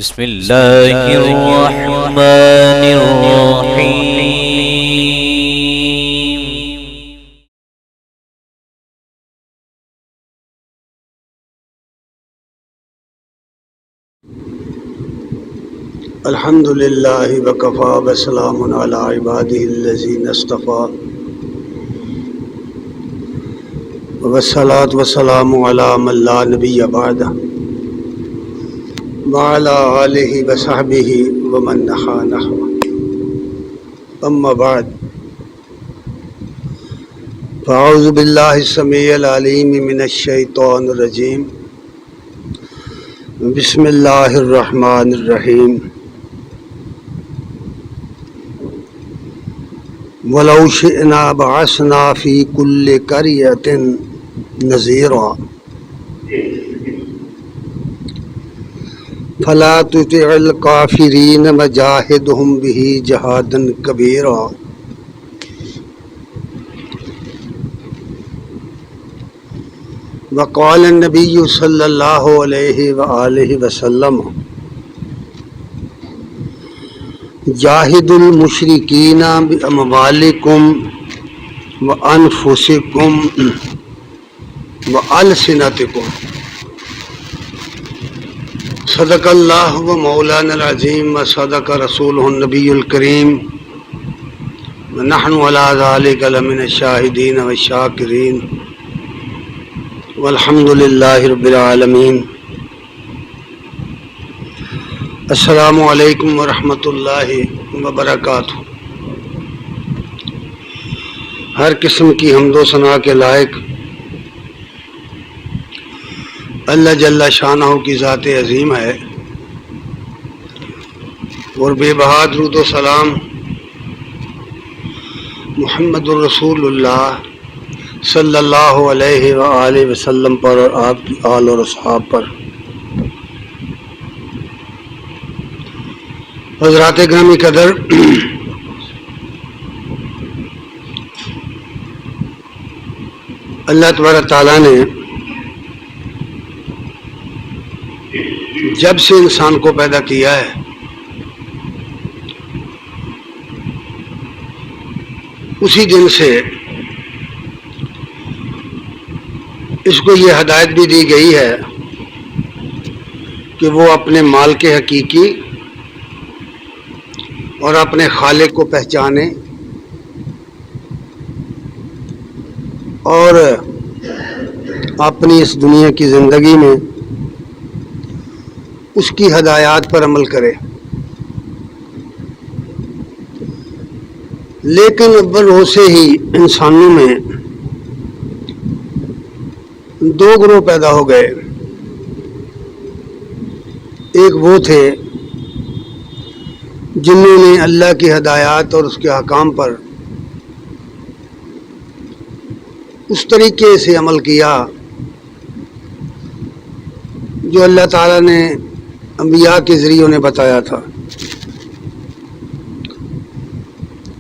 بسم الله الرحمن الرحيم. الحمد للہ وکفا وسلام علی عباده الذین اصطفى والصلاة والسلام علی من لا نبی بعدہ وعلی آلہ وصحبہ ومن نحا نحوہ. اما بعد فاعوذ باللہ السمیع العلیم من الشیطان الرجیم. بسم اللہ الرحمن الرحیم. وَلَوْ شِئْنَا بَعَثْنَا فِي كُلِّ قَرْيَةٍ نَذِيرًا فَلَا تُطِعِ الْكَافِرِينَ وَجَاهِدْهُمْ بِهِ جِهَادًا كَبِيرًا. وقال النبي صلى الله عليه وآله وسلم جاہدوا المشرکین باموالکم وانفسکم والسنتکم. صدق اللہ و مولانا العظیم و صدق رسولہ النبی الکریم ونحن علی ذلک لمن الشاہدین والشاکرین والحمد للہ رب العالمین. السلام علیکم ورحمۃ اللہ وبرکاتہ. ہر قسم کی حمد و ثنا کے لائق اللہ جل شانہ کی ذات عظیم ہے، اور بے بہا درود و سلام محمد الرسول اللہ صلی اللہ علیہ وآلہ وسلم پر اور آپ کی آل اور اصحاب پر. حضرات گرامی قدر، اللہ تبارک تعالیٰ نے جب سے انسان کو پیدا کیا ہے اسی دن سے اس کو یہ ہدایت بھی دی گئی ہے کہ وہ اپنے مال کے حقیقی اور اپنے خالق کو پہچانے اور اپنی اس دنیا کی زندگی میں اس کی ہدایات پر عمل کرے. لیکن اول روز سے ہی انسانوں میں دو گروہ پیدا ہو گئے. ایک وہ تھے جنہوں نے اللہ کی ہدایات اور اس کے احکام پر اس طریقے سے عمل کیا جو اللہ تعالیٰ نے انبیاء کے ذریعے انہیں بتایا تھا.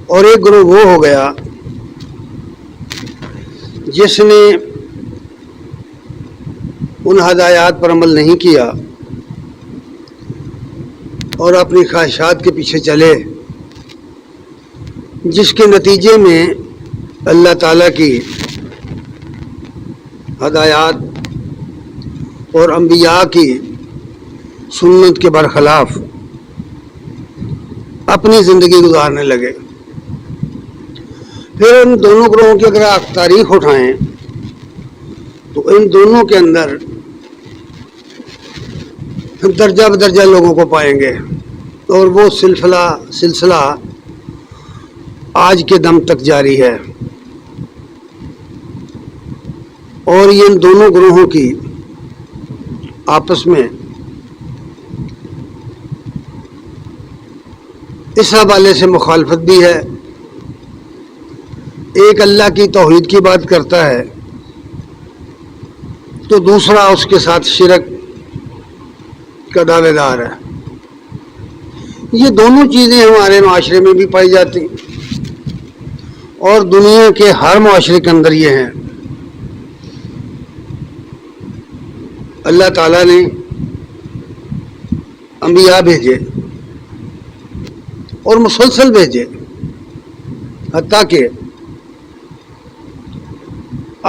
اور ایک گروہ وہ ہو گیا جس نے ان ہدایات پر عمل نہیں کیا اور اپنی خواہشات کے پیچھے چلے، جس کے نتیجے میں اللہ تعالیٰ کی ہدایات اور انبیاء کی سنت کے برخلاف اپنی زندگی گزارنے لگے. پھر ان دونوں گروہوں کی اگر آپ تاریخ اٹھائیں تو ان دونوں کے اندر درجہ بدرجہ لوگوں کو پائیں گے، اور وہ سلسلہ آج کے دم تک جاری ہے. اور یہ ان دونوں گروہوں کی آپس میں اس حوالے سے مخالفت بھی ہے. ایک اللہ کی توحید کی بات کرتا ہے تو دوسرا اس کے ساتھ شرک کا دعوے دار ہے. یہ دونوں چیزیں ہمارے معاشرے میں بھی پائی جاتی اور دنیا کے ہر معاشرے کے اندر یہ ہیں. اللہ تعالیٰ نے انبیاء بھیجے اور مسلسل بھیجے، حتیٰ کہ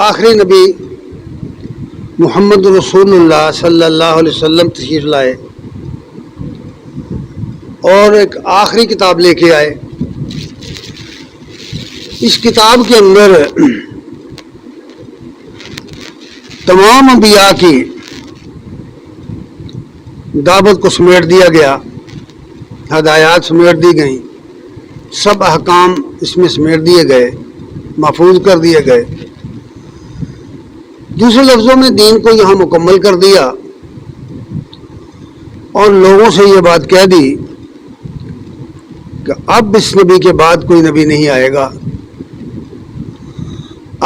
آخری نبی محمد رسول اللہ صلی اللہ علیہ وسلم تشریف لائے اور ایک آخری کتاب لے کے آئے۔ اس کتاب کے اندر تمام انبیاء کی دعوت کو سمیٹ دیا گیا، ہدایات سمیٹ دی گئیں، سب احکام اس میں سمیٹ دیے گئے، محفوظ کر دیے گئے۔ دوسرے لفظوں میں دین کو یہاں مکمل کر دیا اور لوگوں سے یہ بات کہہ دی کہ اب اس نبی کے بعد کوئی نبی نہیں آئے گا،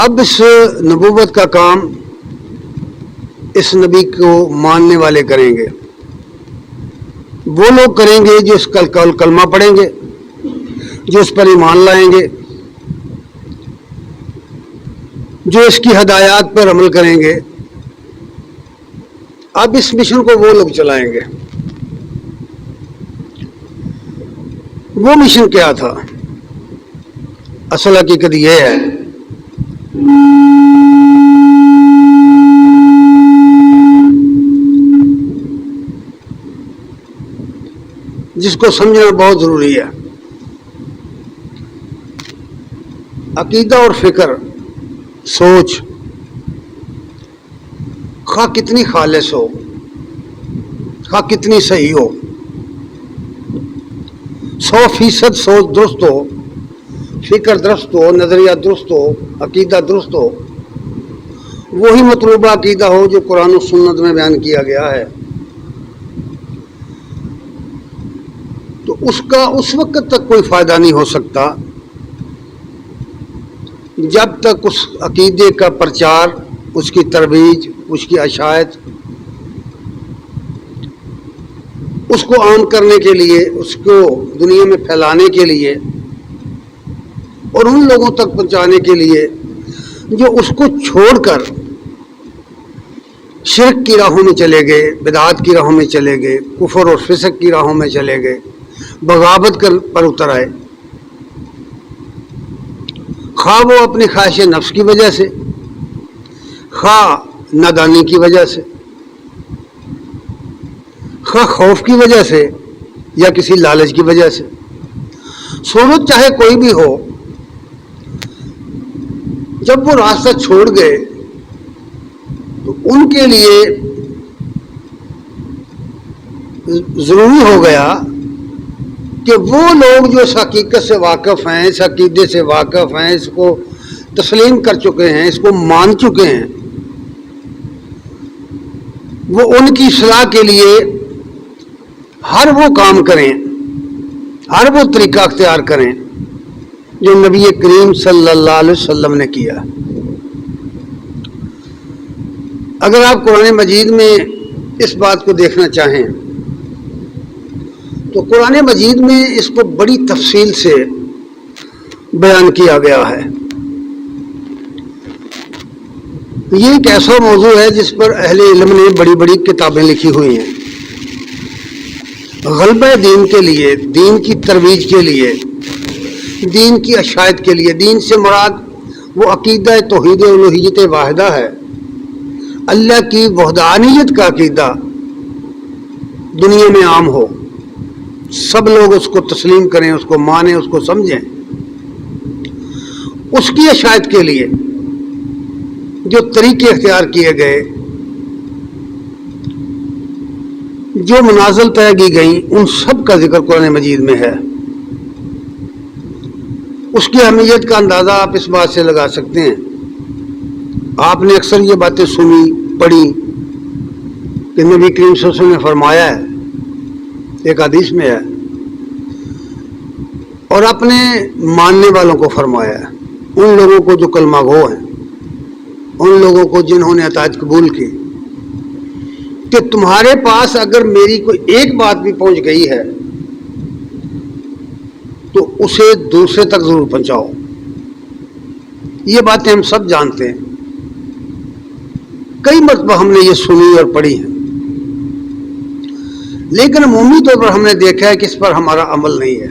اب اس نبوت کا کام اس نبی کو ماننے والے کریں گے، وہ لوگ کریں گے جو اس کا کلمہ پڑھیں گے، جو اس پر ایمان لائیں گے، جو اس کی ہدایات پر عمل کریں گے۔ اب اس مشن کو وہ لوگ چلائیں گے۔ وہ مشن کیا تھا؟ اصل حقیقت یہ ہے جس کو سمجھنا بہت ضروری ہے۔ عقیدہ اور فکر، سوچ، خواہ کتنی خالص ہو، خواہ کتنی صحیح ہو، 100% سوچ درست ہو، فکر درست ہو، نظریہ درست ہو، عقیدہ درست ہو، وہی مطلوبہ عقیدہ ہو جو قرآن و سنت میں بیان کیا گیا ہے، تو اس کا اس وقت تک کوئی فائدہ نہیں ہو سکتا جب تک اس عقیدے کا پرچار، اس کی ترویج، اس کی اشاعت، اس کو عام کرنے کے لیے، اس کو دنیا میں پھیلانے کے لیے اور ان لوگوں تک پہنچانے کے لیے جو اس کو چھوڑ کر شرک کی راہوں میں چلے گئے، بدعات کی راہوں میں چلے گئے، کفر اور فسق کی راہوں میں چلے گئے، بغاوت پر اتر آئے، خواہ وہ اپنی خواہش نفس کی وجہ سے، خواہ نادانی کی وجہ سے، خواہ خوف کی وجہ سے یا کسی لالچ کی وجہ سے، صورت چاہے کوئی بھی ہو، جب وہ راستہ چھوڑ گئے تو ان کے لیے ضروری ہو گیا کہ وہ لوگ جو اس حقیقت سے واقف ہیں، اس عقیدے سے واقف ہیں، اس کو تسلیم کر چکے ہیں، اس کو مان چکے ہیں، وہ ان کی اصلاح کے لیے ہر وہ کام کریں، ہر وہ طریقہ اختیار کریں جو نبی کریم صلی اللہ علیہ وسلم نے کیا۔ اگر آپ قرآن مجید میں اس بات کو دیکھنا چاہیں تو قرآن مجید میں اس کو بڑی تفصیل سے بیان کیا گیا ہے۔ یہ ایک ایسا موضوع ہے جس پر اہل علم نے بڑی بڑی کتابیں لکھی ہوئی ہیں، غلبہ دین کے لیے، دین کی ترویج کے لیے، دین کی اشاعت کے لیے۔ دین سے مراد وہ عقیدہ توحید الوہیت واحدہ ہے، اللہ کی وحدانیت کا عقیدہ دنیا میں عام ہو، سب لوگ اس کو تسلیم کریں، اس کو مانیں، اس کو سمجھیں۔ اس کی اشاعت کے لیے جو طریقے اختیار کیے گئے، جو منازل طے کی گئیں، ان سب کا ذکر قرآن مجید میں ہے۔ اس کی اہمیت کا اندازہ آپ اس بات سے لگا سکتے ہیں، آپ نے اکثر یہ باتیں سنی، پڑھی کہ نبی کریم صلی اللہ علیہ وسلم نے فرمایا ہے، ایک حدیث میں ہے، اور اپنے ماننے والوں کو فرمایا ہے، ان لوگوں کو جو کلمہ گو ہیں، ان لوگوں کو جنہوں نے اطاعت قبول کی، کہ تمہارے پاس اگر میری کوئی ایک بات بھی پہنچ گئی ہے تو اسے دوسرے تک ضرور پہنچاؤ۔ یہ باتیں ہم سب جانتے ہیں، کئی مرتبہ ہم نے یہ سنی اور پڑھی ہیں، لیکن عمومی طور پر ہم نے دیکھا ہے کہ اس پر ہمارا عمل نہیں ہے.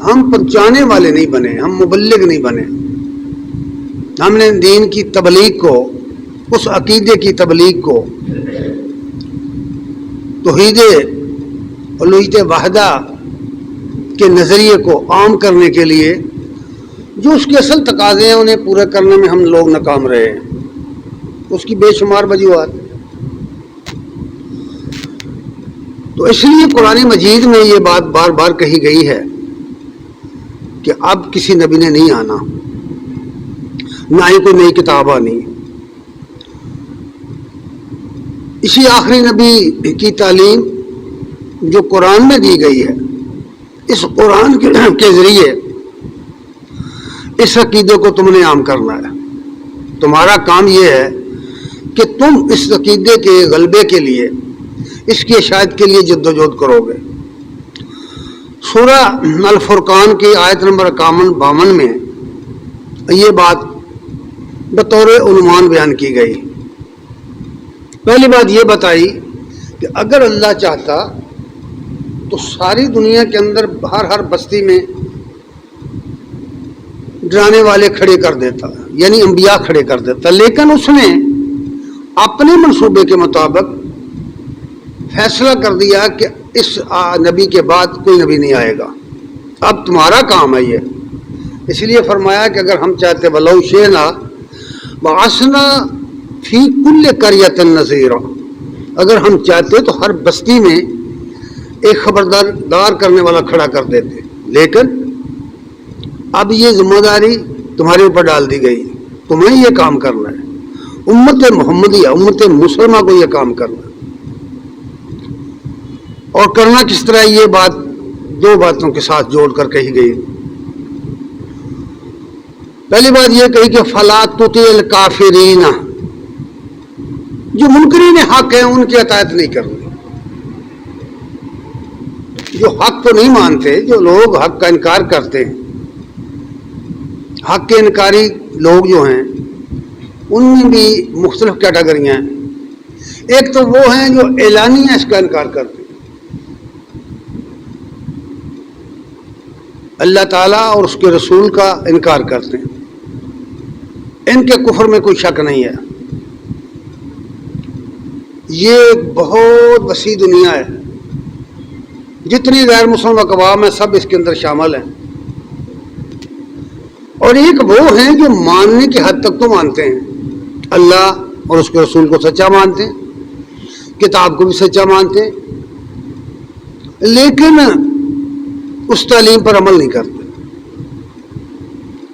ہم پہنچانے والے نہیں بنے, ہم مبلغ نہیں بنے. ہم نے دین کی تبلیغ کو, اس عقیدے کی تبلیغ کو, توحید الوہیت وحدہ کے نظریے کو عام کرنے کے لیے جو اس کے اصل تقاضے ہیں انہیں پورے کرنے میں ہم لوگ ناکام رہے ہیں. اس کی بے شمار وجوہات. تو اس لیے قرآن مجید میں یہ بات بار بار کہی گئی ہے کہ اب کسی نبی نے نہیں آنا, نہ ہی کوئی نئی کتاب آنی. اسی آخری نبی کی تعلیم جو قرآن میں دی گئی ہے, اس قرآن کے ذریعے اس عقیدے کو تم نے عام کرنا ہے. تمہارا کام یہ ہے کہ تم اس عقیدے کے غلبے کے لیے, اس کی اشاعت کے لیے جدوجہد کرو گے. سورہ الفرقان کی آیت نمبر 51 میں یہ بات بطور عنوان بیان کی گئی. پہلی بات یہ بتائی کہ اگر اللہ چاہتا تو ساری دنیا کے اندر ہر بستی میں ڈرانے والے کھڑے کر دیتا, یعنی انبیاء کھڑے کر دیتا. لیکن اس نے اپنے منصوبے کے مطابق فیصلہ کر دیا کہ اس نبی کے بعد کوئی نبی نہیں آئے گا, اب تمہارا کام ہے یہ. اس لیے فرمایا کہ اگر ہم چاہتے ولو شئنا بعثنا فی کل قریۃ نذیرا, اگر ہم چاہتے تو ہر بستی میں ایک خبردار کرنے والا کھڑا کر دیتے. لیکن اب یہ ذمہ داری تمہارے اوپر ڈال دی گئی, تمہیں یہ کام کرنا ہے. امت محمدیہ, امت مسلمہ کو یہ کام کرنا ہے. اور کرنا کس طرح, یہ بات دو باتوں کے ساتھ جوڑ کر کہی گئی. پہلی بات یہ کہی کہ فلا تطع الکافرین, جو منکرین حق ہیں ان کی اطاعت نہیں کرنی. جو حق کو نہیں مانتے, جو لوگ حق کا انکار کرتے ہیں, حق کے انکاری لوگ جو ہیں ان میں بھی مختلف کیٹیگریاں ہیں. ایک تو وہ ہیں جو اعلانیہ اس کا انکار کرتے ہیں, اللہ تعالیٰ اور اس کے رسول کا انکار کرتے ہیں, ان کے کفر میں کوئی شک نہیں ہے. یہ بہت وسیع دنیا ہے, جتنی غیر مسلم اقوام ہیں سب اس کے اندر شامل ہیں. اور ایک وہ ہیں جو ماننے کی حد تک تو مانتے ہیں, اللہ اور اس کے رسول کو سچا مانتے ہیں, کتاب کو بھی سچا مانتے ہیں, لیکن اس تعلیم پر عمل نہیں کرتے.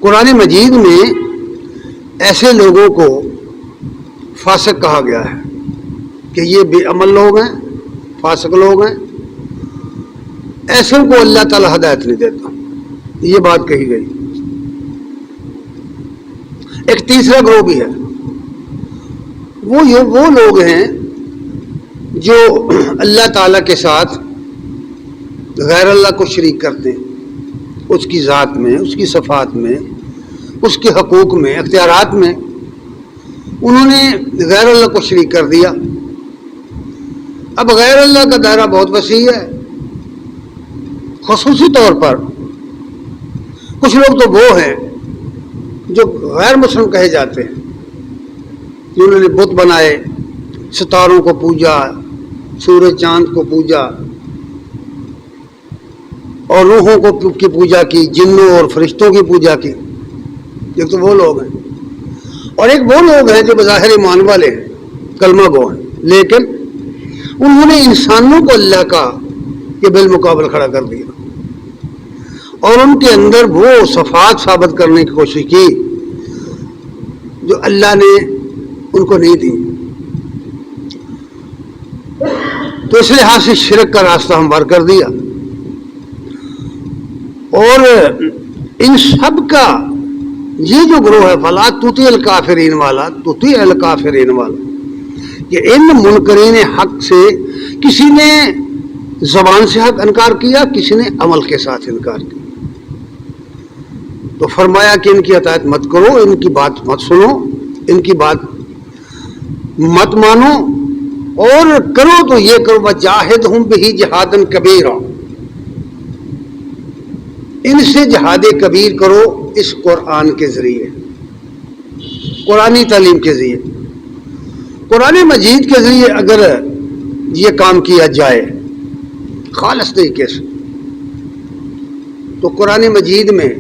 قرآن مجید میں ایسے لوگوں کو فاسق کہا گیا ہے کہ یہ بے عمل لوگ ہیں, فاسق لوگ ہیں, ایسے کو اللہ تعالیٰ ہدایت نہیں دیتا. یہ بات کہی گئی. ایک تیسرا گروہ بھی ہے, وہ لوگ ہیں جو اللہ تعالیٰ کے ساتھ غیر اللہ کو شریک کرتے ہیں, اس کی ذات میں, اس کی صفات میں, اس کے حقوق میں, اختیارات میں انہوں نے غیر اللہ کو شریک کر دیا. اب غیر اللہ کا دائرہ بہت وسیع ہے. خصوصی طور پر کچھ لوگ تو وہ ہیں جو غیر مسلم کہے جاتے ہیں, جنہوں نے بت بنائے, ستاروں کو پوجا, سورج چاند کو پوجا, اور روحوں کی پوجا کی, جنوں اور فرشتوں کی پوجا کی. ایک تو وہ لوگ ہیں, اور ایک وہ لوگ ہیں جو بظاہر ایمان والے ہیں, کلمہ گو ہیں, لیکن انہوں نے انسانوں کو اللہ کا کے بالمقابل کھڑا کر دیا, اور ان کے اندر وہ صفات ثابت کرنے کی کوشش کی جو اللہ نے ان کو نہیں دی. تو اس لحاظ سے شرک کا راستہ ہموار کر دیا. اور ان سب کا یہ جو گروہ ہے فلا تطع الکافرین والا, تطع الکافرین والا, کہ ان منکرین حق سے کسی نے زبان سے حق انکار کیا, کسی نے عمل کے ساتھ انکار کیا. تو فرمایا کہ ان کی اطاعت مت کرو, ان کی بات مت سنو, ان کی بات مت مانو, اور کرو تو یہ کرو وجاہدہم بہ جہادن کبیرا، ان سے جہاد کبیر کرو اس قرآن کے ذریعے، قرآنی تعلیم کے ذریعے، قرآن مجید کے ذریعے اگر یہ کام کیا جائے خالص طریقے سے تو قرآن مجید میں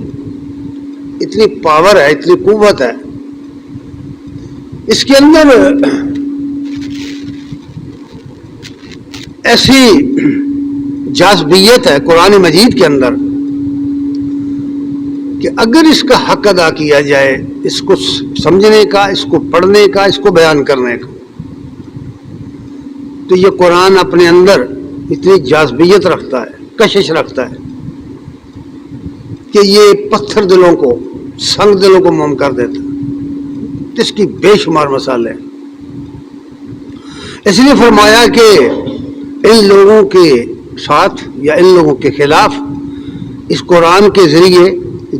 اتنی پاور ہے، اتنی قوت ہے، اس کے اندر ایسی جاذبیت ہے قرآن مجید کے اندر کہ اگر اس کا حق ادا کیا جائے، اس کو سمجھنے کا، اس کو پڑھنے کا، اس کو بیان کرنے کا، تو یہ قرآن اپنے اندر اتنی جاذبیت رکھتا ہے، کشش رکھتا ہے کہ یہ پتھر دلوں کو، سنگ دلوں کو موم کر دیتا ہے، اس کی بے شمار مثالیں۔ اس لیے فرمایا کہ ان لوگوں کے ساتھ یا ان لوگوں کے خلاف اس قرآن کے ذریعے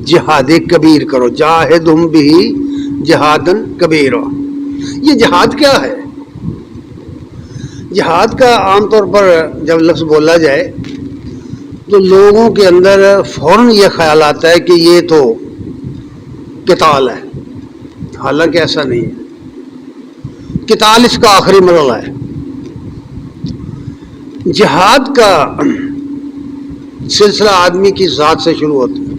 جہاد کبیر کرو، جاہدہم بہ جہادن کبیرا۔ یہ جہاد کیا ہے؟ جہاد کا عام طور پر جب لفظ بولا جائے تو لوگوں کے اندر فوراً یہ خیال آتا ہے کہ یہ تو قتال ہے، حالانکہ ایسا نہیں ہے۔ قتال اس کا آخری مرحلہ ہے۔ جہاد کا سلسلہ آدمی کی ذات سے شروع ہوتا ہے،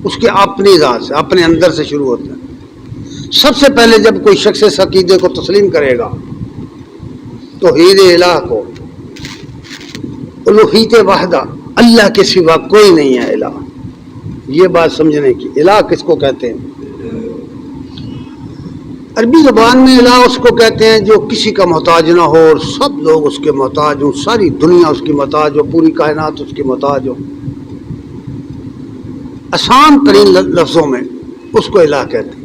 اس کے اپنی ذات سے، اپنے اندر سے شروع ہوتا ہے۔ سب سے پہلے جب کوئی شخص اس عقیدے کو تسلیم کرے گا، توحید الہ کو، الوہیت وحدہ، اللہ کے سوا کوئی نہیں ہے الہ، یہ بات سمجھنے کی۔ الہ کس کو کہتے ہیں؟ عربی زبان میں الہ اس کو کہتے ہیں جو کسی کا محتاج نہ ہو اور سب لوگ اس کے محتاج ہوں، ساری دنیا اس کی محتاج ہو، پوری کائنات اس کی محتاج ہو۔ آسان ترین لفظوں میں اس کو الہ کہتے ہیں،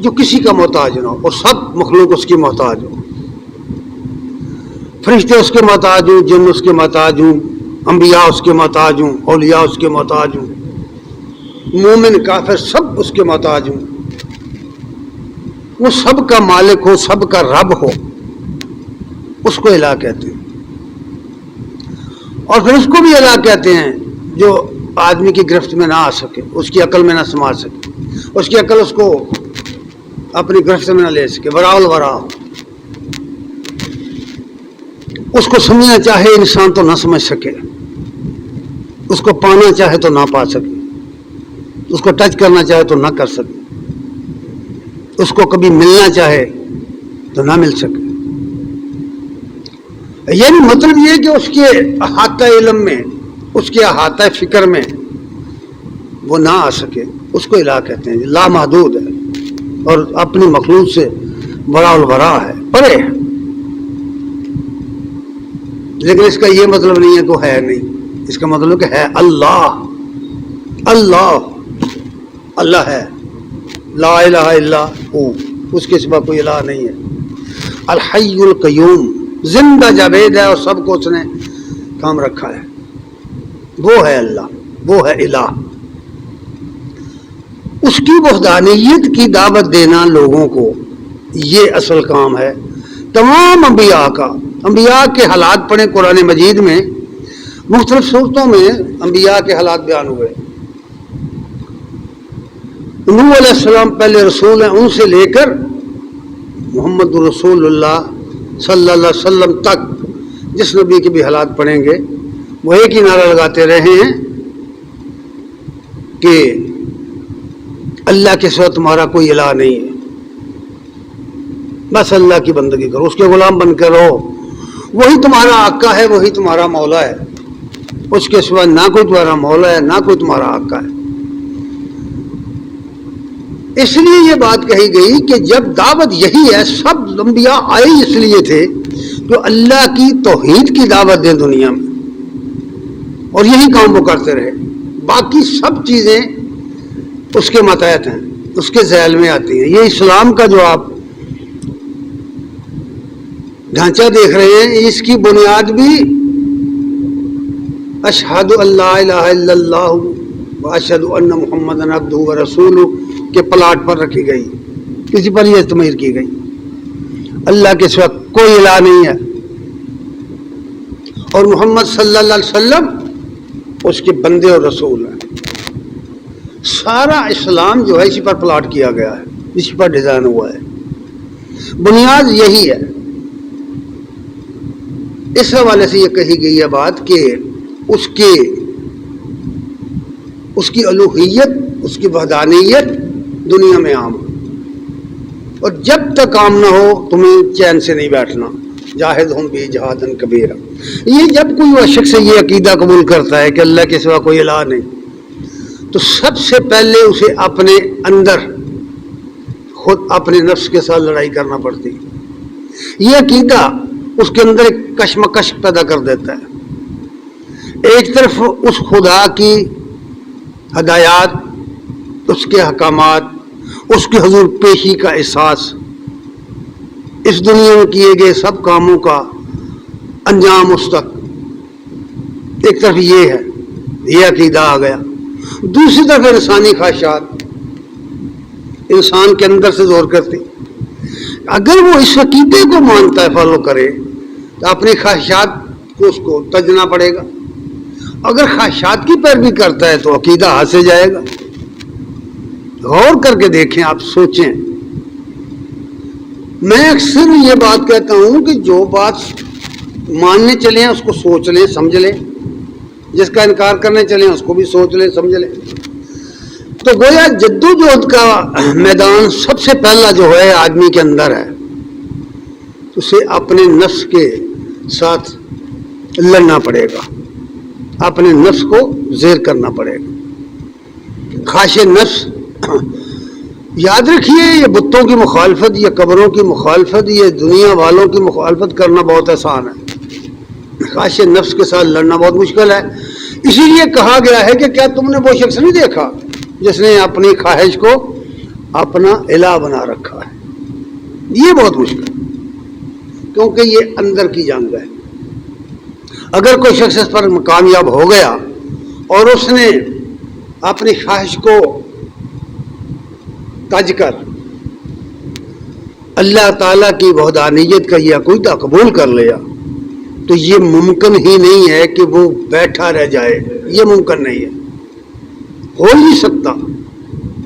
جو کسی کا محتاج نہ ہو اور سب مخلوق اس کی محتاج ہو، فرشتے اس کے محتاج ہوں، جن اس کے محتاج ہوں، انبیاء اس کے محتاج ہوں، اولیاء اس کے محتاج ہوں، مومن کافر سب اس کے محتاج ہوں، وہ سب کا مالک ہو، سب کا رب ہو، اس کو الہ کہتے ہیں۔ اور پھر اس کو بھی الہ کہتے ہیں جو آدمی کی گرفت میں نہ آ سکے، اس کی عقل میں نہ سما سکے، اس کی عقل اس کو اپنی گرفت میں نہ لے سکے، وراء الورا ہو، اس کو سمجھنا چاہے انسان تو نہ سمجھ سکے، اس کو پانا چاہے تو نہ پا سکے، اس کو ٹچ کرنا چاہے تو نہ کر سکے، اس کو کبھی ملنا چاہے تو نہ مل سکے۔ یعنی مطلب یہ کہ اس کے احاطہ علم میں، اس کے احاطہ فکر میں وہ نہ آ سکے، اس کو الہ کہتے ہیں۔ لامحدود ہے اور اپنی مخلوق سے وراء الورا ہے، پرے ہے، لیکن اس کا یہ مطلب نہیں ہے کہ ہے نہیں، اس کا مطلب کہ ہے اللہ، اللہ اللہ ہے، لا الہ الا ہو، اس کے سوا کوئی الہ نہیں ہے۔ الحی القیوم، زندہ جاوید ہے اور سب کو اس نے کام رکھا ہے، وہ ہے اللہ، وہ ہے الہ۔ اس کی وحدانیت کی دعوت دینا لوگوں کو، یہ اصل کام ہے تمام انبیاء کا۔ انبیاء کے حالات پڑھیں قرآن مجید میں، مختلف صورتوں میں انبیاء کے حالات بیان ہوئے۔ نوح علیہ السلام پہلے رسول ہیں، ان سے لے کر محمد رسول اللہ صلی اللہ علیہ وسلم تک جس نبی کے بھی حالات پڑھیں گے وہ ایک ہی نعرہ لگاتے رہے ہیں کہ اللہ کے سوا تمہارا کوئی الہ نہیں ہے، بس اللہ کی بندگی کرو، اس کے غلام بن کر رہو، وہی تمہارا آقا ہے، وہی تمہارا مولا ہے، اس کے سوا نہ کوئی تمہارا مولا ہے، نہ کوئی تمہارا آقا ہے۔ اس لیے یہ بات کہی گئی کہ جب دعوت یہی ہے، سب انبیاء آئے اس لیے تھے جو اللہ کی توحید کی دعوت دیں دنیا میں، اور یہی کام وہ کرتے رہے۔ باقی سب چیزیں اس کے ماتحت ہیں، اس کے ذیل میں آتی ہیں۔ یہ اسلام کا جو آپ ڈھانچہ دیکھ رہے ہیں، اس کی بنیاد بھی اشہد ان لا الہ الا اللہ واشہد ان محمد عبدہ ورسولہ کے پلاٹ پر رکھی گئی، کسی پر یہ تمہیر کی گئی۔ اللہ کے سوا کوئی الہ نہیں ہے، اور محمد صلی اللہ علیہ وسلم اس کے بندے اور رسول ہیں۔ سارا اسلام جو ہے اسی پر پلاٹ کیا گیا ہے، اسی پر ڈیزائن ہوا ہے، بنیاد یہی ہے۔ اس حوالے سے یہ کہی گئی ہے بات کہ اس کی الوہیت، اس کی وحدانیت دنیا میں عام ہو، اور جب تک عام نہ ہو تمہیں چین سے نہیں بیٹھنا۔ جاہدہم بھی جہادن کبیرہ، یہ جب کوئی وہ شخص یہ عقیدہ قبول کرتا ہے کہ اللہ کے سوا کوئی الہ نہیں، تو سب سے پہلے اسے اپنے اندر خود اپنے نفس کے ساتھ لڑائی کرنا پڑتی۔ یہ عقیدہ اس کے اندر ایک کشمکش پیدا کر دیتا ہے۔ ایک طرف اس خدا کی ہدایات، اس کے احکامات، اس کے حضور پیشی کا احساس، اس دنیا میں کیے گئے سب کاموں کا انجام اس تک، ایک طرف یہ ہے، یہ عقیدہ آ گیا۔ دوسری طرف انسانی خواہشات انسان کے اندر سے زور کرتی۔ اگر وہ اس عقیدے کو مانتا ہے، فالو کرے، تو اپنی خواہشات کو اس کو تجنا پڑے گا۔ اگر خواہشات کی پیروی کرتا ہے تو عقیدہ ہاتھ سے جائے گا۔ غور کر کے دیکھیں، آپ سوچیں۔ میں اکثر یہ بات کہتا ہوں کہ جو بات ماننے چلے ہیں اس کو سوچ لیں، سمجھ لیں، جس کا انکار کرنے چلے ہیں اس کو بھی سوچ لیں، سمجھ لیں۔ تو گویا جدوجہد کا میدان سب سے پہلا جو ہے آدمی کے اندر ہے، اسے اپنے نفس کے ساتھ لڑنا پڑے گا، اپنے نفس کو زیر کرنا پڑے گا۔ خواہش نفس، یاد رکھیے، یہ بتوں کی مخالفت، یہ قبروں کی مخالفت، یہ دنیا والوں کی مخالفت کرنا بہت آسان ہے، خواہش نفس کے ساتھ لڑنا بہت مشکل ہے۔ اسی لیے کہا گیا ہے کہ کیا تم نے وہ شخص نہیں دیکھا جس نے اپنی خواہش کو اپنا الہ بنا رکھا ہے؟ یہ بہت مشکل، کیونکہ یہ اندر کی جنگ ہے۔ اگر کوئی شخص اس پر کامیاب ہو گیا اور اس نے اپنی خواہش کو تج کر اللہ تعالیٰ کی وحدانیت کا یہ عقیدہ قبول کر لیا، تو یہ ممکن ہی نہیں ہے کہ وہ بیٹھا رہ جائے، یہ ممکن نہیں ہے، ہو نہیں سکتا۔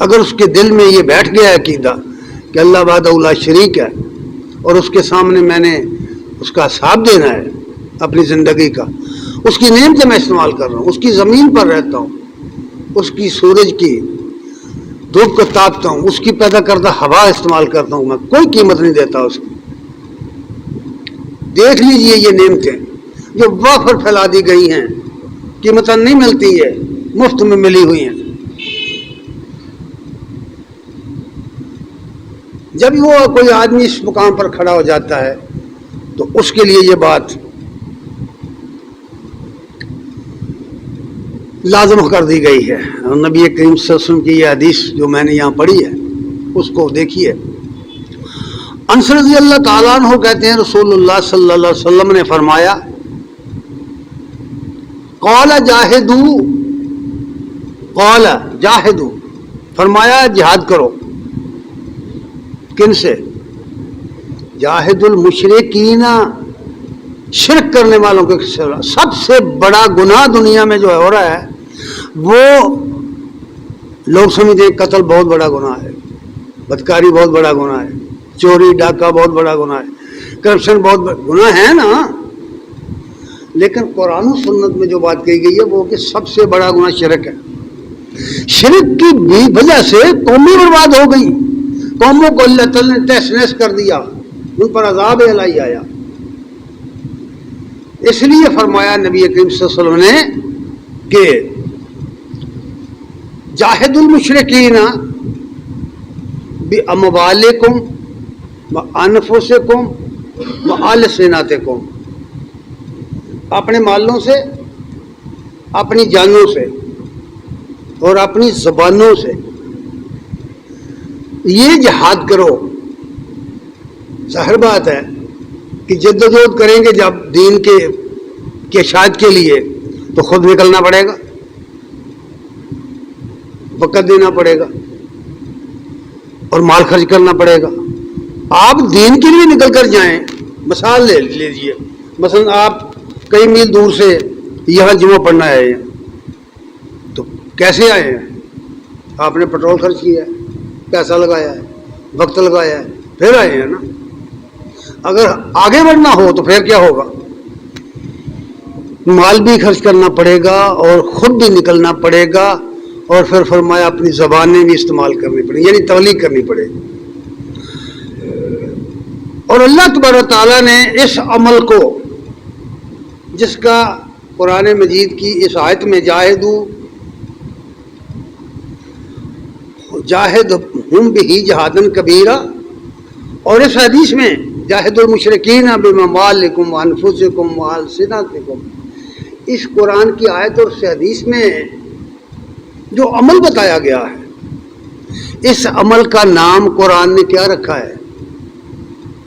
اگر اس کے دل میں یہ بیٹھ گیا عقیدہ کہ اللہ وحدہ لا شریک ہے، اور اس کے سامنے میں نے اس کا حساب دینا ہے اپنی زندگی کا، اس کی نعمتیں میں استعمال کر رہا ہوں، اس کی زمین پر رہتا ہوں، اس کی سورج کی دھوپ کو تاپتا ہوں، اس کی پیدا کردہ ہوا استعمال کرتا ہوں، میں کوئی قیمت نہیں دیتا اس کی۔ دیکھ لیجئے یہ نعمتیں جو وافر پھیلا دی گئی ہیں، قیمتاں نہیں ملتی ہے، مفت میں ملی ہوئی ہیں۔ جب وہ کوئی آدمی اس مقام پر کھڑا ہو جاتا ہے تو اس کے لیے یہ بات لازم کر دی گئی ہے۔ نبی کریم صلی اللہ علیہ وسلم کی یہ حدیث جو میں نے یہاں پڑھی ہے اس کو دیکھیے۔ انس رضی اللہ تعالیٰ عنہ کہتے ہیں رسول اللہ صلی اللہ علیہ وسلم نے فرمایا، قال جاہدو، فرمایا جہاد کرو۔ کن سے؟ جاہد المشرکین، شرک کرنے والوں کے خلاف۔ سب سے بڑا گناہ دنیا میں جو ہو رہا ہے وہ لوگ سمجھتے ہیں قتل بہت بڑا گناہ ہے، بدکاری بہت بڑا گناہ ہے، چوری ڈاکہ بہت بڑا گناہ ہے، کرپشن بہت بڑا گناہ ہے نا، لیکن قرآن و سنت میں جو بات کہی گئی ہے وہ کہ سب سے بڑا گناہ شرک ہے۔ شرک کی وجہ سے قومیں برباد ہو گئی، قوموں کو اللہ تعالی نے تہس نہس کر دیا، ان پر عذاب الہی آیا۔ اس لیے فرمایا نبی کریم صلی اللہ علیہ وسلم نے کہ جاہد المشرکین باموالکم وانفسکم والسنتکم، اپنے مالوں سے، اپنی جانوں سے اور اپنی زبانوں سے یہ جہاد کرو۔ ظاہر بات ہے کہ جدوجہد کریں گے جب دین کے اشاعت کے لیے تو خود نکلنا پڑے گا، وقت دینا پڑے گا اور مال خرچ کرنا پڑے گا، آپ دین کے لیے نکل کر جائیں. مثال لے لیجیے, مثلا آپ کئی میل دور سے یہاں جمعہ پڑھنا آئے ہیں, تو کیسے آئے ہیں؟ آپ نے پیٹرول خرچ کیا ہے, پیسہ لگایا ہے, وقت لگایا ہے, پھر آئے ہیں نا. اگر آگے بڑھنا ہو تو پھر کیا ہوگا؟ مال بھی خرچ کرنا پڑے گا اور خود بھی نکلنا پڑے گا, اور پھر فرمایا اپنی زبانیں بھی استعمال کرنی پڑیں, یعنی تبلیغ کرنی پڑے گی. اور اللہ تبارک تعالیٰ نے اس عمل کو, جس کا قرآن مجید کی اس آیت میں جاہدہم بہ جہادن کبیرہ, اور اس حدیث میں جاہد المشرکین باموالکم وانفسکم والسنتکم, اس قرآن کی آیت اور اس حدیث میں جو عمل بتایا گیا ہے, اس عمل کا نام قرآن نے کیا رکھا ہے؟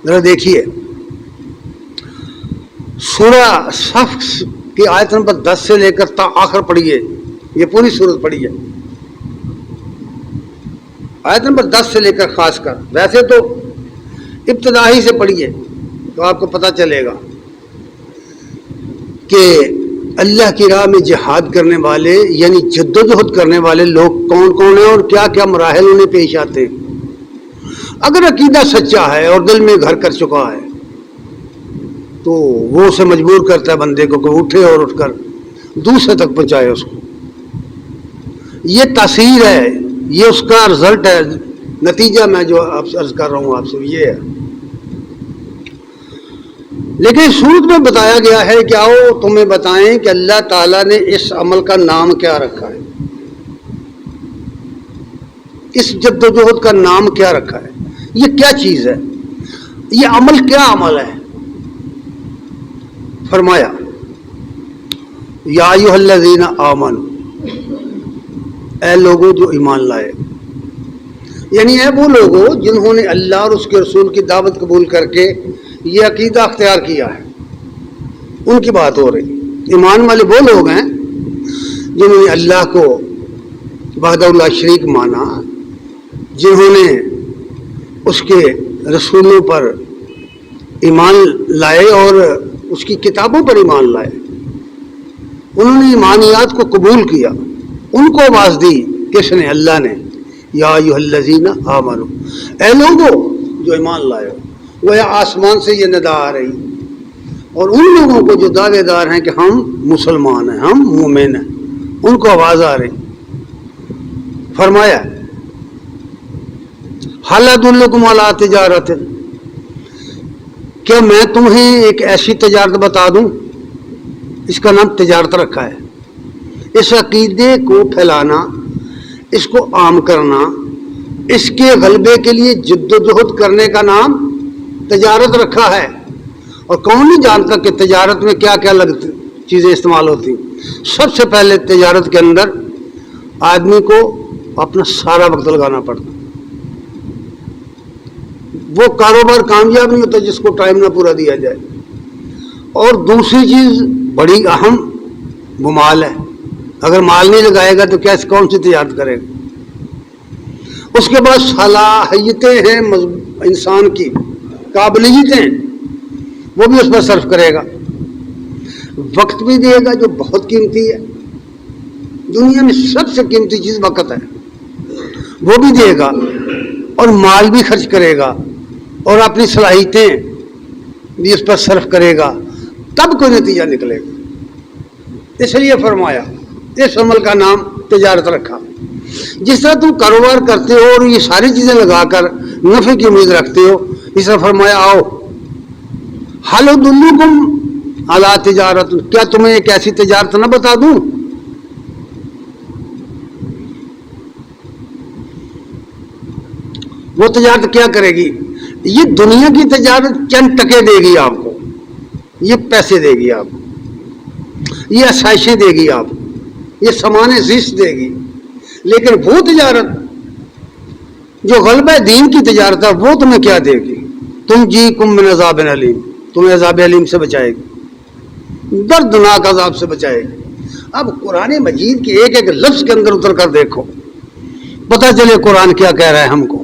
ذرا دیکھیے, سورہ صف کی آیت نمبر 10 سے لے کر تا آخر پڑھیے, یہ پوری سورت پڑھیے, آیت نمبر 10 سے لے کر خاص کر. ویسے تو ابتدائی سے پڑھیے تو آپ کو پتہ چلے گا کہ اللہ کی راہ میں جہاد کرنے والے, یعنی جدوجہد کرنے والے لوگ کون کون ہیں اور کیا کیا مراحل انہیں پیش آتے ہیں. اگر عقیدہ سچا ہے اور دل میں گھر کر چکا ہے تو وہ اسے مجبور کرتا ہے بندے کو کہ اٹھے اور اٹھ کر دوسرے تک پہنچائے اس کو. یہ تاثیر ہے, یہ اس کا رزلٹ ہے, نتیجہ میں جو آپ سے عرض کر رہا ہوں آپ سے یہ ہے. لیکن سورت میں بتایا گیا ہے کہ آؤ تمہیں بتائیں کہ اللہ تعالیٰ نے اس عمل کا نام کیا رکھا ہے, اس جدوجہد کا نام کیا رکھا ہے, یہ کیا چیز ہے, یہ عمل کیا عمل ہے. فرمایا یا ایھا الذین آمنوا, اے لوگوں جو ایمان لائے, یعنی اے وہ لوگوں جنہوں نے اللہ اور اس کے رسول کی دعوت قبول کر کے یہ عقیدہ اختیار کیا ہے, ان کی بات ہو رہی. ایمان والے وہ لوگ ہیں جنہوں نے اللہ کو وحدہ لا شریک مانا, جنہوں نے اس کے رسولوں پر ایمان لائے اور اس کی کتابوں پر ایمان لائے, انہوں نے ایمانیات کو قبول کیا. ان کو آواز دی کس نے؟ اللہ نے. یا ایھا الذین آمنوا, اے لوگوں جو ایمان لائے ہو. وہ آسمان سے یہ ندا آ رہی, اور ان لوگوں کو جو دعوے دار ہیں کہ ہم مسلمان ہیں, ہم مومن ہیں, ان کو آواز آ رہی. فرمایا حل ادلکم علی تجارت, کیا میں تمہیں ایک ایسی تجارت بتا دوں, اس کا نام تجارت رکھا ہے. اس عقیدے کو پھیلانا, اس کو عام کرنا, اس کے غلبے کے لیے جدوجہد کرنے کا نام تجارت رکھا ہے. اور کون نہیں جانتا کہ تجارت میں کیا کیا چیزیں استعمال ہوتی. سب سے پہلے تجارت کے اندر آدمی کو اپنا سارا وقت لگانا پڑتا. وہ کاروبار کامیاب نہیں ہوتا جس کو ٹائم نہ پورا دیا جائے. اور دوسری چیز بڑی اہم, وہ مال ہے. اگر مال نہیں لگائے گا تو کیسے کون سی تجارت کرے گا. اس کے بعد صلاحیتیں ہیں انسان کی, قابلیتیں, وہ بھی اس پر صرف کرے گا. وقت بھی دے گا جو بہت قیمتی ہے, دنیا میں سب سے قیمتی چیز وقت ہے, وہ بھی دے گا. اور مال بھی خرچ کرے گا, اور اپنی صلاحیتیں بھی اس پر صرف کرے گا, تب کوئی نتیجہ نکلے گا. اس لیے فرمایا اس عمل کا نام تجارت رکھا. جس طرح تم کاروبار کرتے ہو اور یہ ساری چیزیں لگا کر نفع کی امید رکھتے ہو, اس طرح فرمایا آؤ حل ادلکم علی تجارت, کیا تمہیں ایک ایسی تجارت نہ بتا دوں. وہ تجارت کیا کرے گی؟ یہ دنیا کی تجارت چند ٹکے دے گی آپ کو, یہ پیسے دے گی آپ کو, یہ آسائشیں دے گی آپ کو, یہ سامان زیست دے گی. لیکن وہ تجارت جو غلبہ دین کی تجارت ہے وہ تمہیں کیا دے گی؟ تم جی کم من عذاب علیم, تمہیں عذاب علیم سے بچائے گی, دردناک عذاب سے بچائے گی. اب قرآن مجید کے ایک ایک لفظ کے اندر اتر کر دیکھو, پتہ چلے قرآن کیا کہہ رہا ہے ہم کو.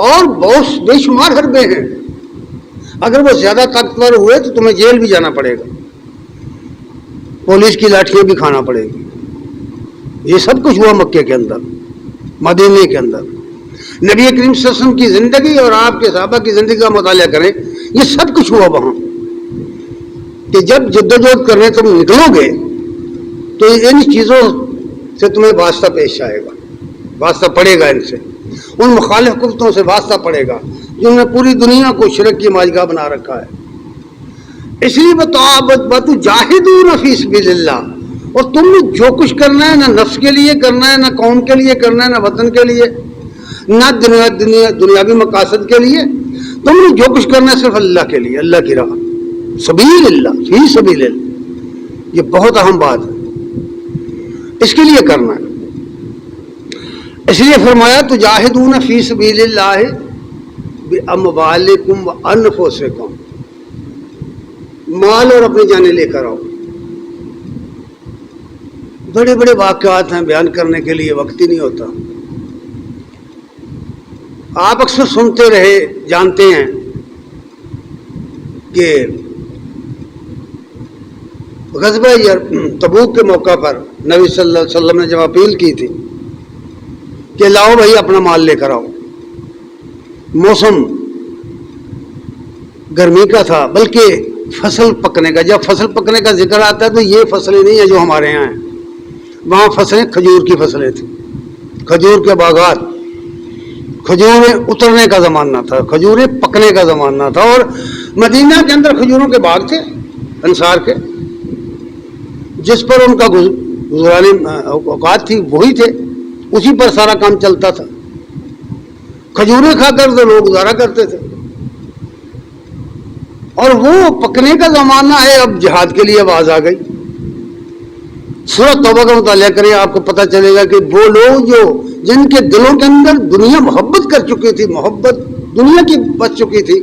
اور بہت بے شمار حربے ہیں. اگر وہ زیادہ طاقتور ہوئے تو تمہیں جیل بھی جانا پڑے گا, پولیس کی لاٹھیاں بھی کھانا پڑے گی. یہ سب کچھ ہوا مکے کے اندر, مدینے کے اندر. نبی کریم صلی اللہ علیہ وسلم کی زندگی اور آپ کے صحابہ کی زندگی کا مطالعہ کریں, یہ سب کچھ ہوا وہاں. کہ جب جدوجہد کرنے تم نکلو گے تو ان چیزوں سے تمہیں واسطہ پیش آئے گا, واسطہ پڑے گا ان سے, ان مخالف قوتوں سے واسطہ پڑے گا جنہوں نے پوری دنیا کو شرک کی ماجگاہ بنا رکھا ہے. اس لیے وَتُجَاهِدُونَ فِي سَبِيلِ اللَّهِ, اور تم نے جو کچھ کرنا ہے, نہ نفس کے لیے کرنا ہے, نہ قوم کے لیے کرنا ہے, نہ وطن کے لیے, نہ دنیاوی مقاصد کے لیے. تم نے جو کچھ کرنا ہے صرف اللہ کے لیے, اللہ کی راہ, سبیل اللہ, فی سبیل اللہ. یہ بہت اہم بات ہے, اس کے لیے کرنا ہے. اس لیے فرمایا تجاہدون فی سبیل اللہ باموالکم وانفسکم, مال اور اپنی جانیں لے کر آؤ. بڑے بڑے واقعات ہیں, بیان کرنے کے لیے وقت ہی نہیں ہوتا. آپ اکثر سنتے رہے, جانتے ہیں کہ غزوہ تبوک کے موقع پر نبی صلی اللہ علیہ وسلم نے جب اپیل کی تھی کہ لاؤ بھائی اپنا مال لے کر آؤ. موسم گرمی کا تھا, بلکہ فصل پکنے کا. جب فصل پکنے کا ذکر آتا ہے تو یہ فصلیں نہیں ہیں جو ہمارے یہاں ہیں. وہاں فصلیں کھجور کی فصلیں تھیں, کھجور کے باغات. کھجوریں اترنے کا زمانہ تھا, کھجوریں پکنے کا زمانہ تھا. اور مدینہ کے اندر کھجوروں کے باغ تھے انصار کے, جس پر ان کا گزارانی اوقات تھی وہی تھے, اسی پر سارا کام چلتا تھا. کھجوریں کھا کر تو لوگ گزارا کرتے تھے. اور وہ پکنے کا زمانہ ہے, اب جہاد کے لیے آواز آ گئی. سورۃ توبہ کا مطالعہ کریں, آپ کو پتہ چلے گا کہ وہ لوگ جو جن کے دلوں کے اندر دنیا محبت کر چکی تھی, محبت دنیا کی بچ چکی تھی,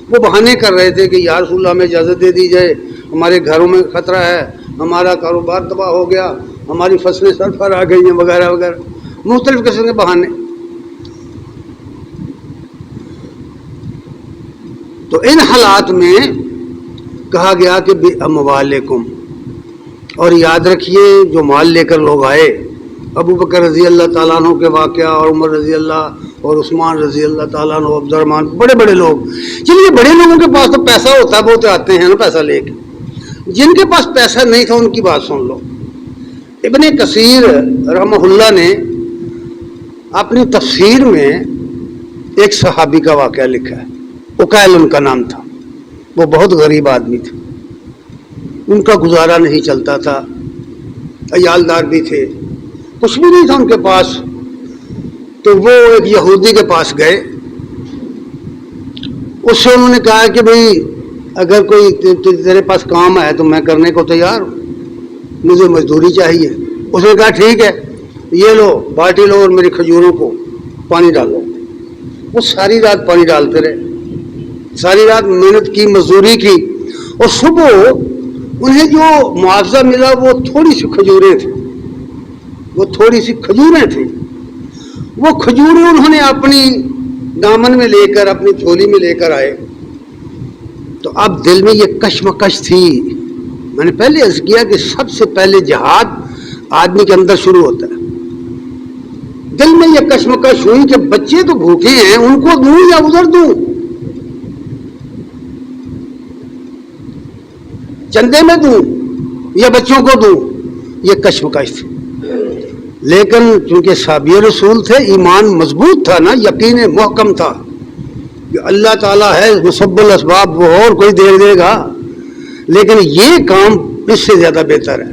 وہ بہانے کر رہے تھے کہ یا رسول اللہ ہمیں اجازت دے دی جائے, ہمارے گھروں میں خطرہ ہے, ہمارا کاروبار تباہ ہو گیا, ہماری فصلیں سر پر آ گئی ہیں, وغیرہ وغیرہ مختلف قسم کے بہانے. تو ان حالات میں کہا گیا کہ بِأَمْوَالِكُمْ, اور یاد رکھیے جو مال لے کر لوگ آئے, ابو بکر رضی اللہ تعالیٰ عنہ کے واقعہ, اور عمر رضی اللہ اور عثمان رضی اللہ تعالیٰ عنہ, عبد الرحمن, بڑے بڑے لوگ. چلیے بڑے لوگوں کے پاس تو پیسہ ہوتا ہے, وہ تو آتے ہیں نا پیسہ لے کے. جن کے پاس پیسہ نہیں تھا ان کی بات سن لو. ابن کثیر رحمہ اللہ نے اپنی تفسیر میں ایک صحابی کا واقعہ لکھا ہے, اکیل ان کا نام تھا. وہ بہت غریب آدمی تھے, ان کا گزارا نہیں چلتا تھا, عیالدار بھی تھے, کچھ بھی نہیں تھا ان کے پاس. تو وہ ایک یہودی کے پاس گئے, اس سے انہوں نے کہا کہ بھئی اگر کوئی تیرے پاس کام ہے تو میں کرنے کو تیار ہوں, مجھے مزدوری چاہیے. اس نے کہا ٹھیک ہے, یہ لو باٹی لو اور میری کھجوروں کو پانی ڈالو. وہ ساری رات پانی ڈالتے رہے, ساری رات محنت کی, مزدوری کی, اور صبح انہیں جو معاوضہ ملا وہ تھوڑی سی کھجوریں تھیں, وہ تھوڑی سی کھجوریں تھیں. وہ کھجوریں انہوں نے اپنی دامن میں لے کر, اپنی جھولی میں لے کر آئے. تو اب دل میں یہ کشمکش تھی. میں نے پہلے عرض کیا کہ سب سے پہلے جہاد آدمی کے اندر شروع ہوتا ہے. دل میں یہ کشمکش ہوئی کہ بچے تو بھوکے ہیں, ان کو دوں یا ادھر دوں, چندے میں دوں یا بچوں کو دوں, یہ کشمکش تھی. لیکن چونکہ صحابی رسول تھے, ایمان مضبوط تھا نا, یقین محکم تھا کہ اللہ تعالیٰ ہے مسبب الاسباب, وہ اور کوئی دے دے گا, لیکن یہ کام اس سے زیادہ بہتر ہے,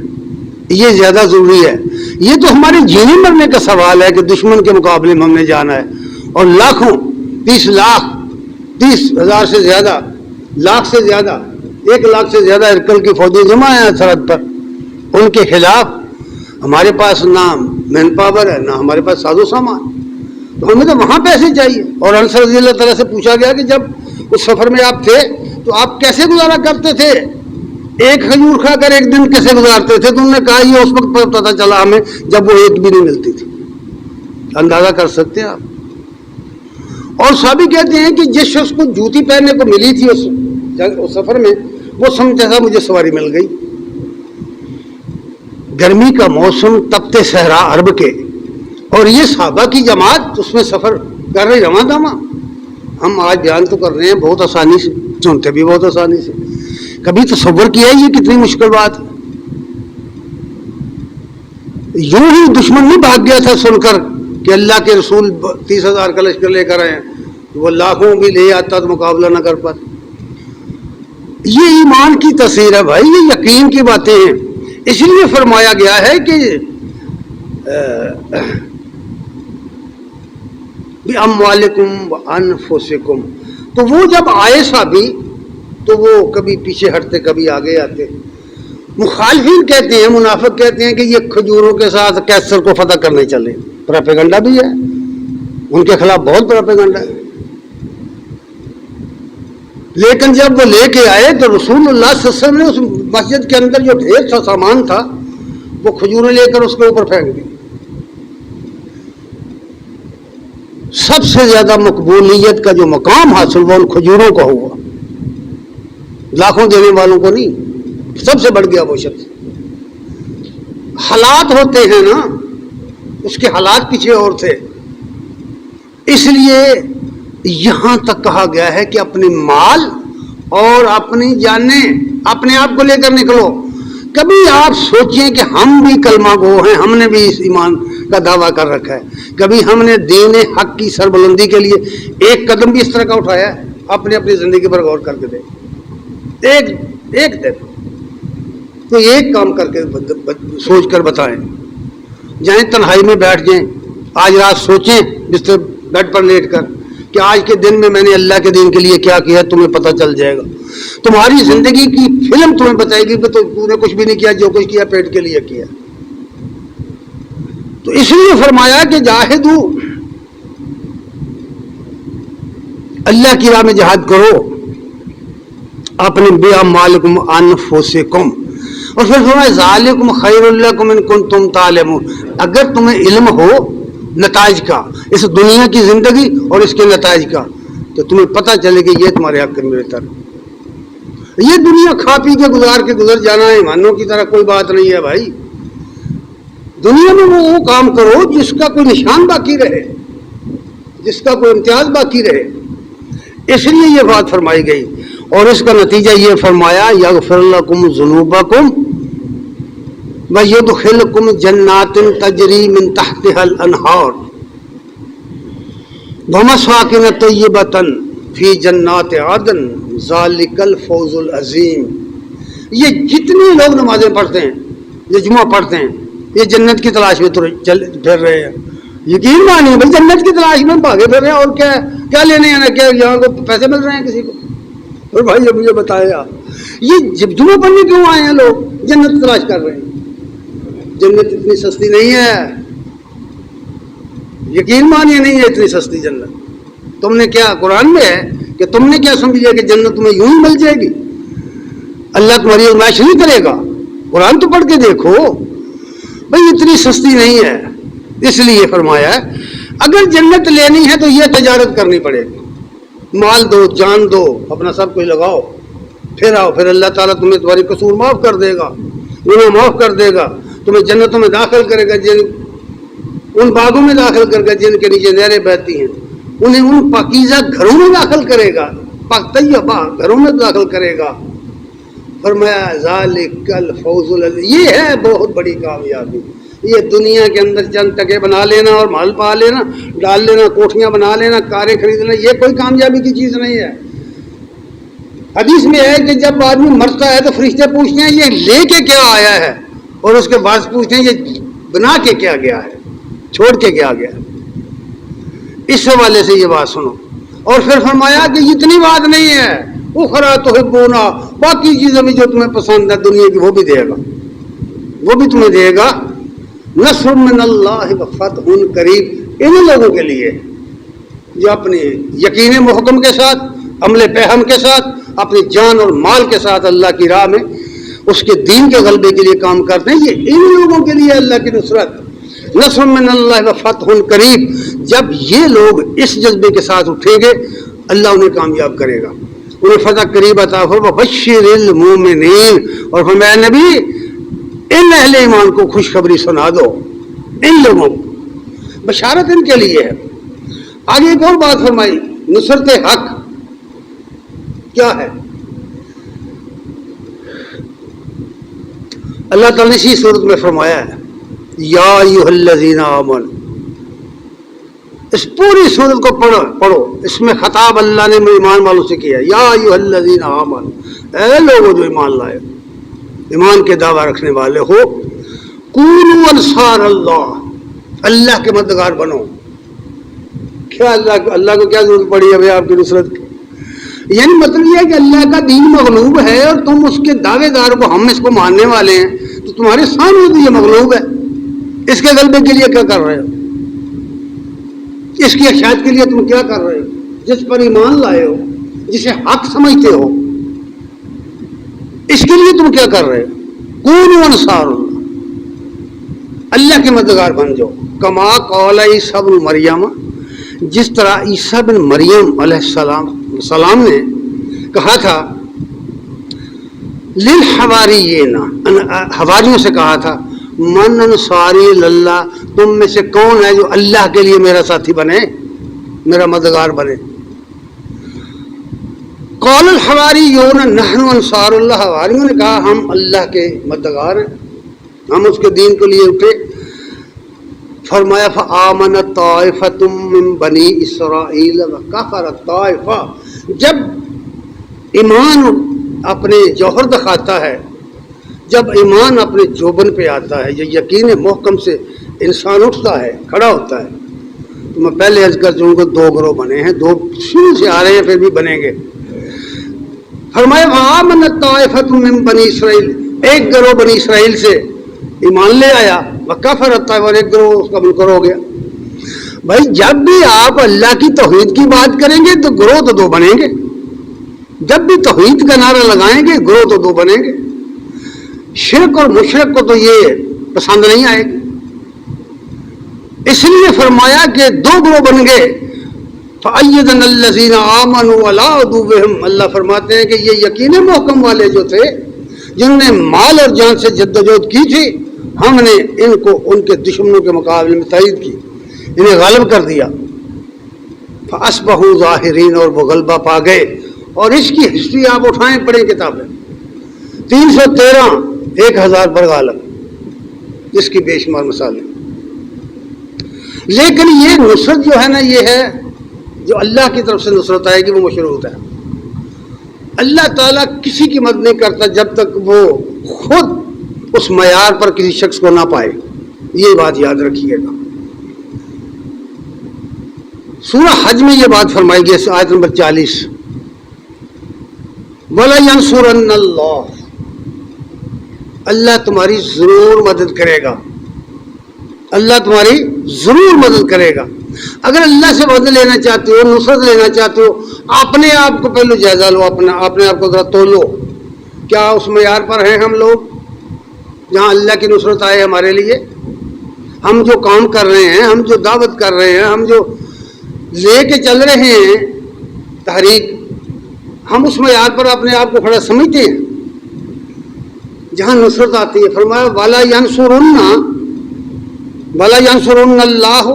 یہ زیادہ ضروری ہے. یہ تو ہمارے جینے مرنے کا سوال ہے کہ دشمن کے مقابلے میں ہم نے جانا ہے, اور لاکھوں 30 لاکھ 30,000 سے زیادہ, لاکھ سے زیادہ, 1 لاکھ سے زیادہ ارکل کی فوجیں جمع ہیں سرحد پر. ان کے خلاف ہمارے پاس نہ مین پاور ہے, نہ ہمارے پاس ساز و سامان, تو ہمیں تو وہاں پیسے چاہیے. اور انس رضی اللہ تعالیٰ سے پوچھا گیا کہ جب اس سفر میں آپ تھے تو آپ کیسے گزارا کرتے تھے, ایک کھجور کھا کر ایک دن کیسے گزارتے تھے؟ تو انہوں نے کہا یہ اس وقت پتہ چلا ہمیں جب وہ ایک بھی نہیں ملتی تھی. اندازہ کر سکتے ہیں آپ. اور صحابی کہتے ہیں کہ جس شخص کو جوتی پہننے کو ملی تھی اس سفر میں، وہ سمجھتا تھا مجھے سواری مل گئی۔ گرمی کا موسم، تپتے صحرا عرب کے، اور یہ صحابہ کی جماعت اس میں سفر کر رہی رواں دواں۔ ہم آج بیان تو کر رہے ہیں بہت آسانی سے، سنتے بھی بہت آسانی سے، کبھی تصور کیا ہے یہ کتنی مشکل بات ہے؟ یوں ہی دشمن نہیں بھاگ گیا تھا سن کر کہ اللہ کے رسول 30,000 کا لشکر لے کر آئے ہیں، وہ لاکھوں بھی لے آتا تو مقابلہ نہ کر پاتا۔ یہ ایمان کی تصویر ہے بھائی، یہ یقین کی باتیں ہیں۔ اس لیے فرمایا گیا ہے کہ بِأَمْوَالِكُمْ وَأَنفُسِكُمْ، تو وہ جب آئے صحابی تو وہ کبھی پیچھے ہٹتے کبھی آگے آتے۔ مخالفین کہتے ہیں، منافق کہتے ہیں کہ یہ کھجوروں کے ساتھ کیسر کو فتح کرنے چلے، پروپیگنڈا بھی ہے ان کے خلاف، بہت پروپیگنڈا ہے۔ لیکن جب وہ لے کے آئے تو رسول اللہ صلی اللہ علیہ وسلم نے اس مسجد کے اندر جو ڈھیر سا سامان تھا وہ کھجوریں لے کر اس کے اوپر پھینک دی۔ سب سے زیادہ مقبولیت کا جو مقام حاصل وہ ان کھجوروں کا ہوا، لاکھوں دینے والوں کو نہیں، سب سے بڑھ گیا وہ شخص۔ حالات ہوتے ہیں نا، اس کے حالات پیچھے اور تھے، اس لیے یہاں تک کہا گیا ہے کہ اپنے مال اور اپنی جانیں اپنے آپ کو لے کر نکلو۔ کبھی آپ سوچیں کہ ہم بھی کلمہ گو ہیں، ہم نے بھی اس ایمان کا دعویٰ کر رکھا ہے، کبھی ہم نے دین حق کی سربلندی کے لیے ایک قدم بھی اس طرح کا اٹھایا ہے؟ اپنی زندگی پر غور کر کے دیکھ، ایک دن تو ایک کام کر کے سوچ کر بتائیں، جائیں تنہائی میں بیٹھ جائیں، آج رات سوچیں بستر بیڈ پر لیٹ کر کہ آج کے دن میں نے اللہ کے دین کے لیے کیا کیا، تمہیں پتہ چل جائے گا۔ تمہاری زندگی کی فلم تمہیں بتائے گی کہ تو نے کچھ بھی نہیں کیا، جو کچھ کیا پیٹ کے لیے کیا۔ تو اس لیے فرمایا کہ جاہدو، اللہ کی راہ میں جہاد کرو، اپنے بِأَمْوَالِكُمْ وَأَنفُسِكُمْ، اور پھر فرمایا ذَلِكُمْ خَيْرٌ لَكُمْ إِن كُنتُمْ تَعْلَمُونَ، اگر تمہیں علم ہو نتائج کا، اس دنیا کی زندگی اور اس کے نتائج کا، تو تمہیں پتہ چلے کہ یہ تمہارے حق میں بہتر۔ یہ دنیا کھا پی کے گزر جانا ہے، ایمانوں کی طرح کوئی بات نہیں ہے بھائی۔ دنیا میں وہ کام کرو جس کا کوئی نشان باقی رہے، جس کا کوئی امتیاز باقی رہے، اس لیے یہ بات فرمائی گئی۔ اور اس کا نتیجہ یہ فرمایا یغفر لکم ذنوبکم وَيُدْخِلْكُمْ جَنَّاتٍ تَجْرِي مِن تَحْتِهَا الْأَنْهَارُ وَمَسَاكِنَ طَيِّبَةً فِي جَنَّاتِ عَدْنٍ ذَلِكَ الْفَوْزُ الْعَظِيمُ۔ یہ جتنے لوگ نمازیں پڑھتے ہیں، یہ جمعہ پڑھتے ہیں، یہ جنت کی تلاش میں پھر رہے ہیں۔ یقین مانیے بھائی، جنت کی تلاش میں بھاگے پھر رہے ہیں، اور کیا لینے ہیں، کیا یہاں کو پیسے مل رہے ہیں کسی کو؟ اور بھائی یہ مجھے بتایا، یہ جمعہ پڑھنے کیوں آئے ہیں لوگ؟ جنت تلاش کر رہے ہیں۔ جنت اتنی سستی نہیں ہے، یقین مانیے نہیں ہے اتنی سستی جنت۔ تم نے کیا، قرآن میں ہے کہ تم نے کیا سمجھ لیا کہ جنت تمہیں یوں ہی مل جائے گی؟ اللہ تمہاری آزمائش نہیں کرے گا؟ قرآن تو پڑھ کے دیکھو بھائی، اتنی سستی نہیں ہے۔ اس لیے فرمایا اگر جنت لینی ہے تو یہ تجارت کرنی پڑے گی، مال دو، جان دو، اپنا سب کچھ لگاؤ، پھر آؤ، پھر اللہ تعالیٰ تمہیں تمہاری قصور معاف کر دے گا، گناہ معاف کر دے گا، تمہیں جنتوں میں داخل کرے گا، ان باغوں میں داخل کرے گا جن کے نیچے نہریں بہتی ہیں، انہیں ان پاکیزہ گھروں میں داخل کرے گا، پاک طیبہ گھروں میں داخل کرے گا۔ فرمایا ذالک الفوز العظیم، یہ ہے بہت بڑی کامیابی۔ یہ دنیا کے اندر چند ٹکے بنا لینا اور مال پا لینا، ڈال لینا، کوٹھیاں بنا لینا، کاریں خرید لینا، یہ کوئی کامیابی کی چیز نہیں ہے۔ حدیث میں ہے کہ جب آدمی مرتا ہے تو فرشتے پوچھتے ہیں یہ لے کے کیا آیا ہے، اور اس کے بعد پوچھتے ہیں یہ بنا کے کیا گیا ہے، چھوڑ کے کیا گیا ہے۔ اس حوالے سے یہ بات سنو۔ اور پھر فرمایا کہ اتنی بات نہیں ہے، اخرى تحبون، باقی چیزیں بھی جو تمہیں پسند ہے دنیا کی وہ بھی دے گا، وہ بھی تمہیں دے گا۔ نصر من اللہ وفتح قریب، ان لوگوں کے لیے جو اپنے یقین محکم کے ساتھ، عمل پہم کے ساتھ، اپنی جان اور مال کے ساتھ اللہ کی راہ میں اس کے دین کے غلبے کے لیے کام کرتے ہیں، یہ ان لوگوں کے لیے اللہ کی نصرت نصر من اللہ و فتح قریب، جب یہ لوگ اس جذبے کے ساتھ اٹھیں گے اللہ انہیں کامیاب کرے گا، انہیں فتح قریب عطا فرما، بشر المومنین، اور فرمایا نبی ان اہل ایمان کو خوشخبری سنا دو، ان لوگوں کو بشارت ان کے لیے ہے۔ آگے ایک اور بات فرمائی، نصرت حق کیا ہے؟ اللہ تعالیٰ نے اسی صورت میں فرمایا ہے یا ایھا الذین آمنوا، اس پوری صورت کو پڑھو، اس میں خطاب اللہ نے ایمان والوں سے کیا ہے، یا ایھا الذین آمنوا، اے لوگوں جو ایمان لائے، ایمان کے دعویٰ رکھنے والے ہو، کونوا انصار اللہ، اللہ کے مددگار بنو۔ کیا اللہ کو کیا ضرورت پڑی ہے آپ کی نصرت کی؟ یعنی مطلب یہ ہے کہ اللہ کا دین مغلوب ہے اور تم اس کے دعوے دار کو، ہم اس کو ماننے والے ہیں، تو تمہارے سامنے تو یہ مغلوب ہے، اس کے غلبے کے لیے کیا کر رہے ہو؟ اس کی اشاعت کے لیے تم کیا کر رہے ہو؟ جس پر ایمان لائے ہو، جسے حق سمجھتے ہو، اس کے لیے تم کیا کر رہے ہو؟ کونوا انصار اللہ، اللہ کے مددگار بن جاؤ، کما قال عیسیٰ ابن مریم، جس طرح عیسیٰ بن مریم علیہ السلام نے کہا تھا للحواریین، حواریوں سے کہا تھا من انصاری اللہ، تم میں سے کون ہے جو اللہ کے لیے میرا ساتھی بنے، میرا مددگار بنے؟ قال الحواریون نحن انصار اللہ، حواریوں نے کہا ہم اللہ کے مددگار ہیں، ہم اس کے دین کے لیے اٹھے۔ فرمایا فآمنت طائفۃ من بنی اسرائیل وکفرت طائفہ، جب ایمان اپنے جوہر دکھاتا ہے، جب ایمان اپنے جوبن پہ آتا ہے، یہ یقین محکم سے انسان اٹھتا ہے، کھڑا ہوتا ہے، تو میں پہلے عرض کر چکا کہ دو گروہ بنے ہیں، دو شروع سے آ رہے ہیں، پھر بھی بنیں گے۔ فرمایا فآمنت طائفۃ من بنی اسرائیل، ایک گروہ بنی اسرائیل سے ایمان لے آیا، وکفرت طائفہ، اور ایک گروہ اس کا منکر ہو گیا۔ بھائی جب بھی آپ اللہ کی توحید کی بات کریں گے تو گروہ تو دو بنیں گے، جب بھی توحید کا نعرہ لگائیں گے گروہ تو دو بنیں گے۔ شرک اور مشرک کو تو یہ پسند نہیں آئے گی، اس لیے فرمایا کہ دو گروہ بن گئے۔ فَأَيَّدْنَا الَّذِينَ آمَنُوا عَلَىٰ عَدُوِّهِمْ، اللہ فرماتے ہیں کہ یہ یقین محکم والے جو تھے، جنہوں نے مال اور جان سے جدوجہد کی تھی، ہم نے ان کو ان کے دشمنوں کے مقابلے میں تائید کی، انہیں غالب کر دیا۔ فَأَصْبَحُوا ظَاهِرِينَ، اور وہ غلبہ پا گئے۔ اور اس کی ہسٹری آپ اٹھائیں پڑھیں کتابیں، 313 1000 پر غالب، اس کی بے شمار مثالیں۔ لیکن یہ نصرت جو ہے نا، یہ ہے جو اللہ کی طرف سے نصرت آئے گی، وہ مشروط ہے۔ اللہ تعالیٰ کسی کی مدد نہیں کرتا جب تک وہ خود اس معیار پر کسی شخص کو نہ پائے، یہ بات یاد رکھیے گا۔ سورہ حج میں یہ بات فرمائی گئی، آیت نمبر 40، وَلَيَنْصُرَنَّ اللَّهُ، اللہ تمہاری ضرور مدد کرے گا، اللہ تمہاری ضرور مدد کرے گا۔ اگر اللہ سے مدد لینا چاہتے ہو، نصرت لینا چاہتے ہو، اپنے آپ کو پہلو جائزہ لو، اپنے آپ کو ذرا تولو، کیا اس معیار پر ہیں ہم لوگ جہاں اللہ کی نصرت آئے ہمارے لیے؟ ہم جو کام کر رہے ہیں، ہم جو دعوت کر رہے ہیں، ہم جو لے کے چل رہے ہیں تحریک، ہم اس معیار پر اپنے آپ کو کھڑا سمجھتے ہیں جہاں نصرت آتی ہے؟ فرمایا وَلَا يَنْصُرُنَّ اللَّهُ،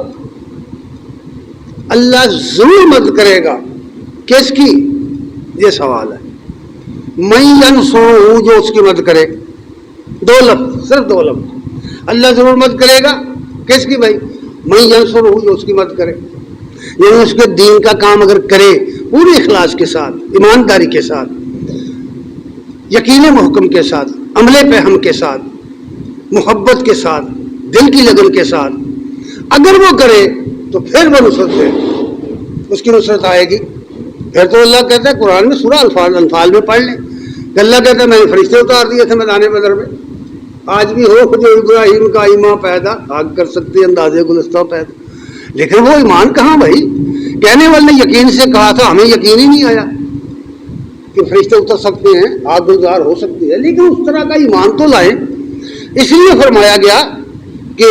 اللہ ضرور مدد کرے گا۔ کس کی؟ یہ سوال ہے۔ مَن يَنْصُرُهُ، جو اس کی مدد کرے، دو لفظ، صرف دو لفظ، اللہ ضرور مدد کرے گا، کس کی بھائی؟ مَن يَنْصُرُهُ، جو اس کی مدد کرے، یعنی اس کے دین کا کام اگر کرے پورے اخلاص کے ساتھ، ایمانداری کے ساتھ، یقین محکم کے ساتھ، عمل پہم کے ساتھ، محبت کے ساتھ، دل کی لگن کے ساتھ اگر وہ کرے تو پھر وہ نصرت ہے، اس کی نصرت آئے گی۔ پھر تو اللہ کہتا ہے قرآن میں سورہ انفال میں پڑھ لیں کہ اللہ کہتا ہے میں نے فرشتے اتار دیے تھے میدان بدر میں، آج بھی ہو جو ابراہیم کا ایمان پیدا، آگ کر سکتے اندازے گلستہ پیدا، لیکن وہ ایمان کہاں بھائی؟ کہنے والے نے یقین سے کہا تھا، ہمیں یقین ہی نہیں آیا کہ فرشتے اتر سکتے ہیں، آگ گلزار ہو سکتی ہے، لیکن اس طرح کا ایمان تو لائیں۔ اس لیے فرمایا گیا کہ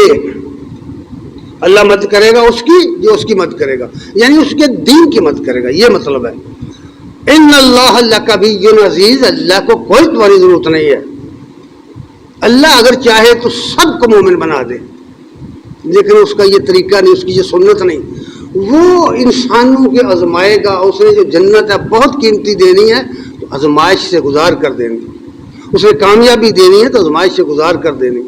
اللہ مدد کرے گا اس کی جو اس کی مدد کرے گا، یعنی اس کے دین کی مدد کرے گا، یہ مطلب ہے۔ ان اللہ لقوی عزیز، اللہ کو کوئی تمہاری ضرورت نہیں ہے۔ اللہ اگر چاہے تو سب کو مومن بنا دے، لیکن اس کا یہ طریقہ نہیں، اس کی یہ سنت نہیں۔ وہ انسانوں کے آزمائے گا، اس نے جو جنت ہے بہت قیمتی دینی ہے تو آزمائش سے گزار کر دینی، اس نے کامیابی دینی ہے تو آزمائش سے گزار کر دینی،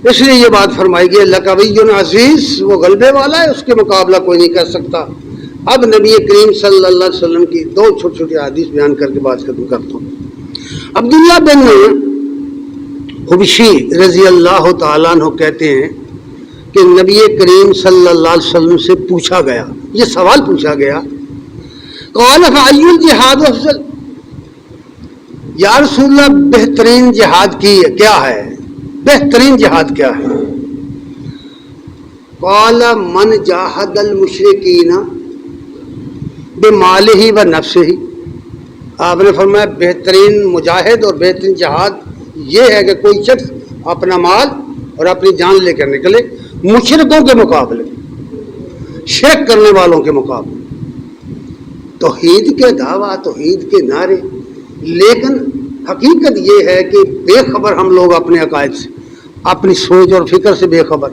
اس لیے یہ بات فرمائی گئی اللہ قوی عزیز، وہ غلبے والا ہے، اس کے مقابلہ کوئی نہیں کر سکتا۔ اب نبی کریم صلی اللہ علیہ وسلم کی دو چھوٹی چھوٹی حدیث بیان کر کے بات ختم کرتا ہوں۔ عبداللہ بن حبشی رضی اللہ تعالیٰ عنہ کہتے ہیں کہ نبی کریم صلی اللہ علیہ وسلم سے پوچھا گیا، یہ سوال پوچھا گیا، قال فأی الجہاد افضل، یا رسول اللہ بہترین جہاد کی کیا ہے، بہترین جہاد کیا ہے؟ قال من جاہد المشرکین بمالہ و نفسہ، آپ نے فرمایا بہترین مجاہد اور بہترین جہاد یہ ہے کہ کوئی شخص اپنا مال اور اپنی جان لے کر نکلے مشرکوں کے مقابلے، شرک کرنے والوں کے مقابلے، توحید کے دعویٰ، توحید کے نعرے، لیکن حقیقت یہ ہے کہ بے خبر ہم لوگ اپنے عقائد سے، اپنی سوچ اور فکر سے بے خبر،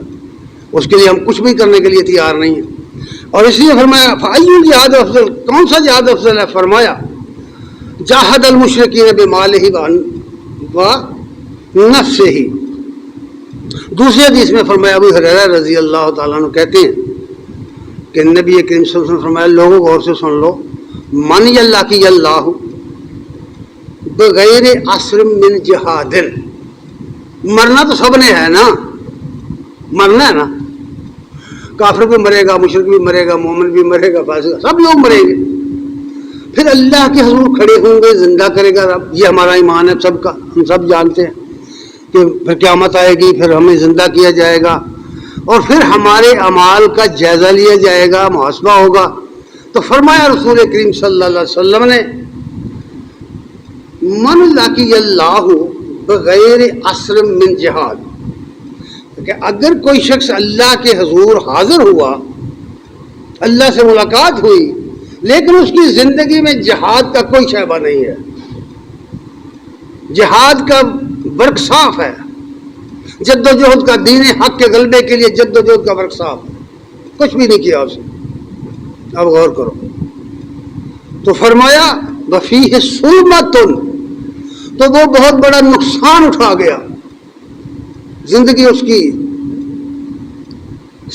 اس کے لیے ہم کچھ بھی کرنے کے لیے تیار نہیں ہیں۔ اور اس لیے فرمایا فأی الجہاد افضل، کون سا جہاد افضل ہے؟ فرمایا جاہد المشرکین بمالہ و نفسہ۔ دوسری حدیث میں فرمایا، ابو ہریرہ رضی اللہ تعالیٰ عنہ کہتے ہیں کہ نبی کریم صلی اللہ علیہ وسلم فرمایا، لوگوں غور سے سن لو، من یلّہ کی اللہ بغیر عصر من جہاد، مرنا تو سب نے ہے نا، مرنا ہے نا، کافر بھی مرے گا، مشرک بھی مرے گا، مومن بھی مرے گا، فاسق، سب لوگ مریں گے، پھر اللہ کے حضور کھڑے ہوں گے، زندہ کرے گا رب، یہ ہمارا ایمان ہے سب کا، ہم سب جانتے ہیں کہ پھر قیامت آئے گی، پھر ہمیں زندہ کیا جائے گا اور پھر ہمارے اعمال کا جائزہ لیا جائے گا، محاسبہ ہوگا۔ تو فرمایا رسول کریم صلی اللہ علیہ وسلم نے، من لقی اللہ بغیر عصر من جہاد، کہ اگر کوئی شخص اللہ کے حضور حاضر ہوا، اللہ سے ملاقات ہوئی، لیکن اس کی زندگی میں جہاد کا کوئی شعبہ نہیں ہے، جہاد کا ورک صاف ہے، جد و جہد کا، دین حق کے غلبے کے لیے جد و جہد کا ورک صاف ہے، کچھ بھی نہیں کیا اس نے۔ اب غور کرو، تو فرمایا وفیہ صلمۃ، تو وہ بہت بڑا نقصان اٹھا گیا، زندگی اس کی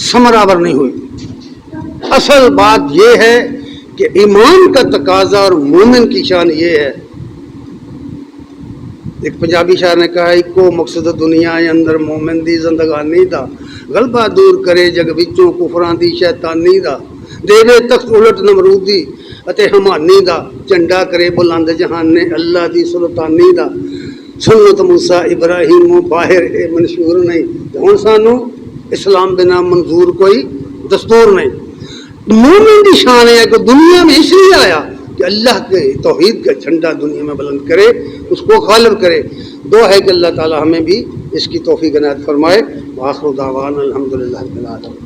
ثمرآور نہیں ہوئی۔ اصل بات یہ ہے کہ ایمان کا تقاضا اور مومن کی شان یہ ہے، ایک پنجابی شاعر نے کہا، ایکو مقصد دنیا اندر مومن دی زندگانی دا، غلبہ دور کرے جگ وچوں کفران دی شیطانی دا، دیوے تخت الٹ نمرودی اتے ہمانی دا، چنڈا کرے بلند جہان نے اللہ دی سلطانی دا، سنت موسیٰ ابراہیم و باہر اے منشور نہیں، ہن سانو اسلام بنا منظور کوئی دستور نہیں۔ مومن دی شان ہے کہ دنیا میں اس لیے آیا کہ اللہ کے توحید کا جھنڈا دنیا میں بلند کرے، اس کو غالب کرے۔ دعا ہے کہ اللہ تعالی ہمیں بھی اس کی توفیق عنایت فرمائے۔ وآخر دعوانا الحمدللہ رب العالمین۔